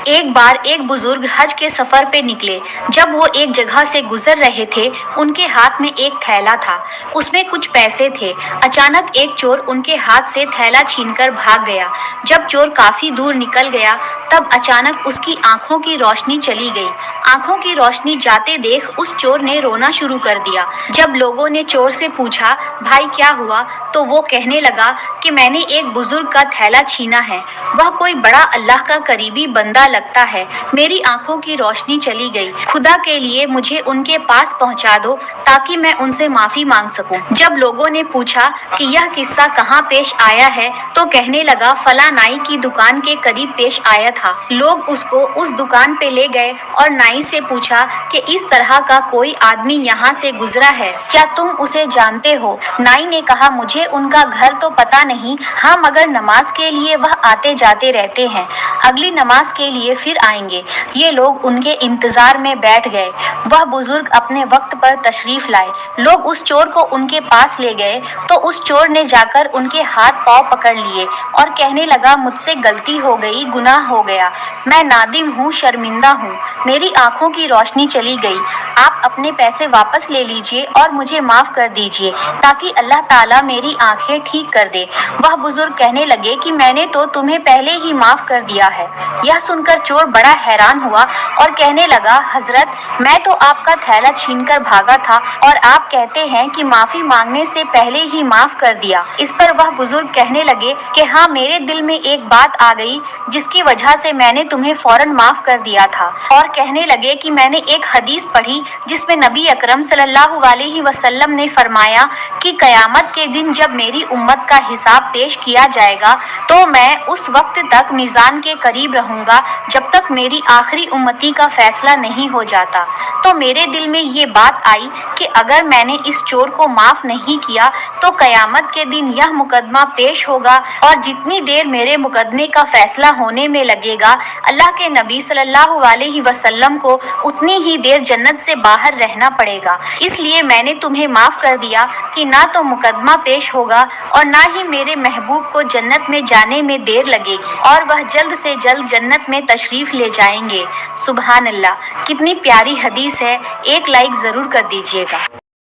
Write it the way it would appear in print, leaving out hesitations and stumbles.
ایک بار ایک بزرگ حج کے سفر پہ نکلے۔ جب وہ ایک جگہ سے گزر رہے تھے، ان کے ہاتھ میں ایک تھیلا تھا، اس میں کچھ پیسے تھے۔ اچانک ایک چور ان کے ہاتھ سے تھیلا چھین کر بھاگ گیا۔ جب چور کافی دور نکل گیا، تب اچانک اس کی آنکھوں کی روشنی چلی گئی۔ آنکھوں کی روشنی جاتے دیکھ اس چور نے رونا شروع کر دیا۔ جب لوگوں نے چور سے پوچھا، بھائی کیا ہوا، تو وہ کہنے لگا کہ میں نے ایک بزرگ کا تھیلا چھینا ہے، وہ کوئی بڑا اللہ کا قریبی بندہ لگتا ہے، میری آنکھوں کی روشنی چلی گئی، خدا کے لیے مجھے ان کے پاس پہنچا دو تاکہ میں ان سے معافی مانگ سکوں۔ جب لوگوں نے پوچھا کہ یہ قصہ کہاں پیش آیا ہے، تو کہنے لگا فلاں نائی کی دکان کے قریب پیش آیا تھا۔ لوگ اس کو اس دکان پہ لے گئے اور نائی سے پوچھا کہ اس طرح کا کوئی آدمی یہاں سے گزرا ہے، کیا تم اسے جانتے ہو؟ نائی نے کہا مجھے ان کا گھر تو پتہ نہیں، ہاں مگر نماز کے لیے وہ آتے جاتے رہتے ہیں، اگلی نماز کے لیے پھر آئیں گے۔ یہ لوگ ان کے انتظار میں بیٹھ گئے۔ وہ بزرگ اپنے وقت پر تشریف لائے۔ لوگ اس چور کو ان کے پاس لے گئے تو اس چور نے جا کر ان کے ہاتھ پاؤں پکڑ لیے اور کہنے لگا مجھ سے غلطی ہو گئی، گناہ ہو گیا، میں نادم ہوں، شرمندہ ہوں، میری آنکھوں کی روشنی چلی گئی، آپ اپنے پیسے واپس لے لیجئے اور مجھے معاف کر دیجئے تاکہ اللہ تعالیٰ میری آنکھیں ٹھیک کر دے۔ وہ بزرگ کہنے لگے کہ میں نے تو تمہیں پہلے ہی معاف کر دیا ہے۔ یہ سن کر چور بڑا حیران ہوا اور کہنے لگا حضرت میں تو آپ کا تھیلا چھین کر بھاگا تھا اور آپ کہتے ہیں کہ معافی مانگنے سے پہلے ہی معاف کر دیا۔ اس پر وہ بزرگ کہنے لگے کہ ہاں میرے دل میں ایک بات آ گئی جس کی وجہ سے میں نے تمہیں فوراً معاف کر دیا تھا، اور کہنے لگے کہ میں نے ایک حدیث پڑھی جس میں نبی اکرم صلی اللہ علیہ وسلم نے فرمایا کہ قیامت کے دن جب میری امت کا حساب پیش کیا جائے گا تو میں اس وقت تک میزان کے قریب رہوں گا جب تک میری آخری امتی کا فیصلہ نہیں ہو جاتا۔ تو میرے دل میں یہ بات آئی کہ اگر میں نے اس چور کو معاف نہیں کیا تو قیامت کے دن یہ مقدمہ پیش ہوگا، اور جتنی دیر میرے مقدمے کا فیصلہ ہونے میں لگے گا اللہ کے نبی صلی اللہ علیہ وسلم کو اتنی ہی دیر جنت سے باہر رہنا پڑے گا۔ اس لیے میں نے تمہیں معاف کر دیا کہ نہ تو مقدمہ پیش ہوگا اور نہ ہی میرے محبوب کو جنت میں جانے میں دیر لگے گی، اور وہ جلد سے جلد جنت میں تشریف لے جائیں گے۔ سبحان اللہ، کتنی پیاری حدیث ہے، ایک لائک ضرور کر دیجئے گا۔